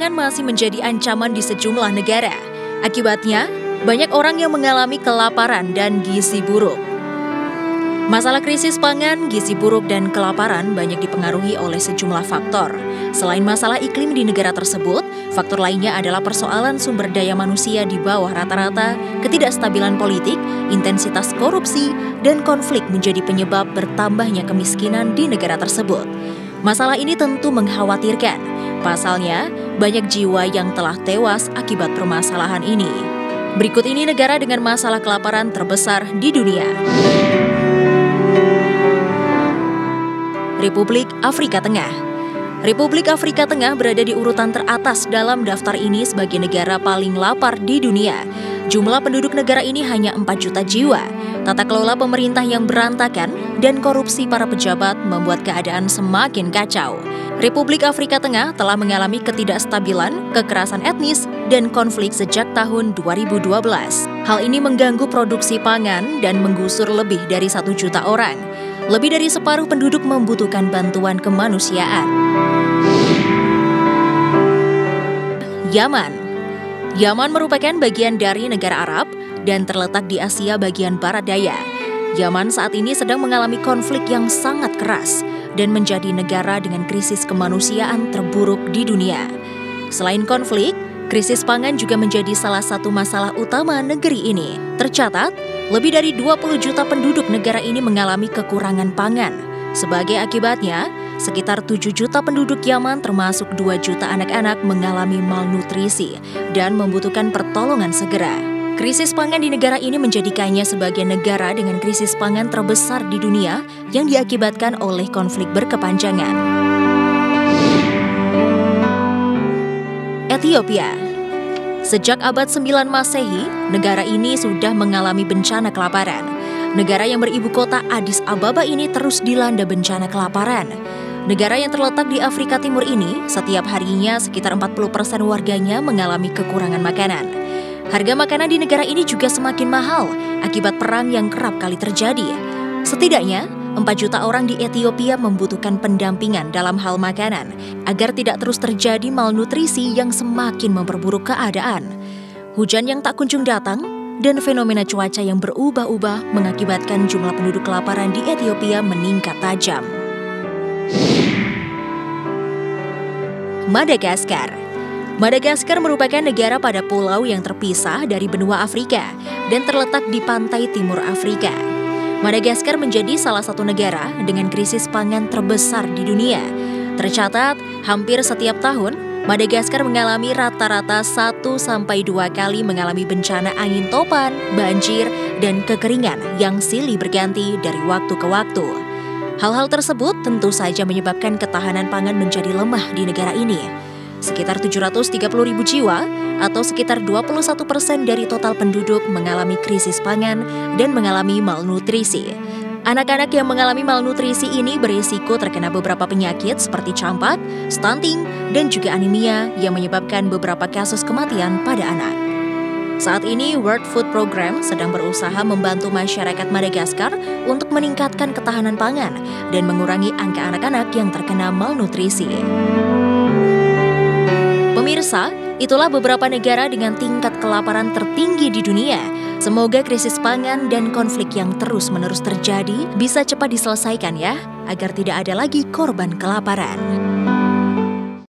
pangan masih menjadi ancaman di sejumlah negara. Akibatnya, banyak orang yang mengalami kelaparan dan gizi buruk. Masalah krisis pangan, gizi buruk, dan kelaparan banyak dipengaruhi oleh sejumlah faktor. Selain masalah iklim di negara tersebut, faktor lainnya adalah persoalan sumber daya manusia di bawah rata-rata, ketidakstabilan politik, intensitas korupsi, dan konflik menjadi penyebab bertambahnya kemiskinan di negara tersebut. Masalah ini tentu mengkhawatirkan. Pasalnya, banyak jiwa yang telah tewas akibat permasalahan ini. Berikut ini negara dengan masalah kelaparan terbesar di dunia. Republik Afrika Tengah. Republik Afrika Tengah berada di urutan teratas dalam daftar ini sebagai negara paling lapar di dunia. Jumlah penduduk negara ini hanya 4 juta jiwa. Tata kelola pemerintah yang berantakan dan korupsi para pejabat membuat keadaan semakin kacau. Republik Afrika Tengah telah mengalami ketidakstabilan, kekerasan etnis, dan konflik sejak tahun 2012. Hal ini mengganggu produksi pangan dan menggusur lebih dari 1 juta orang. Lebih dari separuh penduduk membutuhkan bantuan kemanusiaan. Yaman. Yaman merupakan bagian dari negara Arab dan terletak di Asia bagian barat daya. Yaman saat ini sedang mengalami konflik yang sangat keras dan menjadi negara dengan krisis kemanusiaan terburuk di dunia. Selain konflik, krisis pangan juga menjadi salah satu masalah utama negeri ini. Tercatat, lebih dari 20 juta penduduk negara ini mengalami kekurangan pangan. Sebagai akibatnya, sekitar 7 juta penduduk Yaman termasuk 2 juta anak-anak mengalami malnutrisi dan membutuhkan pertolongan segera. Krisis pangan di negara ini menjadikannya sebagai negara dengan krisis pangan terbesar di dunia yang diakibatkan oleh konflik berkepanjangan. Ethiopia. Sejak abad 9 Masehi, negara ini sudah mengalami bencana kelaparan. Negara yang beribu kota Addis Ababa ini terus dilanda bencana kelaparan. Negara yang terletak di Afrika Timur ini, setiap harinya sekitar 40% warganya mengalami kekurangan makanan. Harga makanan di negara ini juga semakin mahal akibat perang yang kerap kali terjadi. Setidaknya, 4 juta orang di Ethiopia membutuhkan pendampingan dalam hal makanan agar tidak terus terjadi malnutrisi yang semakin memperburuk keadaan. Hujan yang tak kunjung datang dan fenomena cuaca yang berubah-ubah mengakibatkan jumlah penduduk kelaparan di Ethiopia meningkat tajam. Madagaskar. Madagaskar merupakan negara pada pulau yang terpisah dari benua Afrika dan terletak di pantai timur Afrika. Madagaskar menjadi salah satu negara dengan krisis pangan terbesar di dunia. Tercatat, hampir setiap tahun, Madagaskar mengalami rata-rata 1-2 kali mengalami bencana angin topan, banjir, dan kekeringan yang silih berganti dari waktu ke waktu. Hal-hal tersebut tentu saja menyebabkan ketahanan pangan menjadi lemah di negara ini. Sekitar 730.000 jiwa atau sekitar 21% dari total penduduk mengalami krisis pangan dan mengalami malnutrisi. Anak-anak yang mengalami malnutrisi ini berisiko terkena beberapa penyakit seperti campak, stunting, dan juga anemia yang menyebabkan beberapa kasus kematian pada anak. Saat ini, World Food Program sedang berusaha membantu masyarakat Madagaskar untuk meningkatkan ketahanan pangan dan mengurangi angka anak-anak yang terkena malnutrisi. Pemirsa, itulah beberapa negara dengan tingkat kelaparan tertinggi di dunia. Semoga krisis pangan dan konflik yang terus-menerus terjadi bisa cepat diselesaikan ya, agar tidak ada lagi korban kelaparan.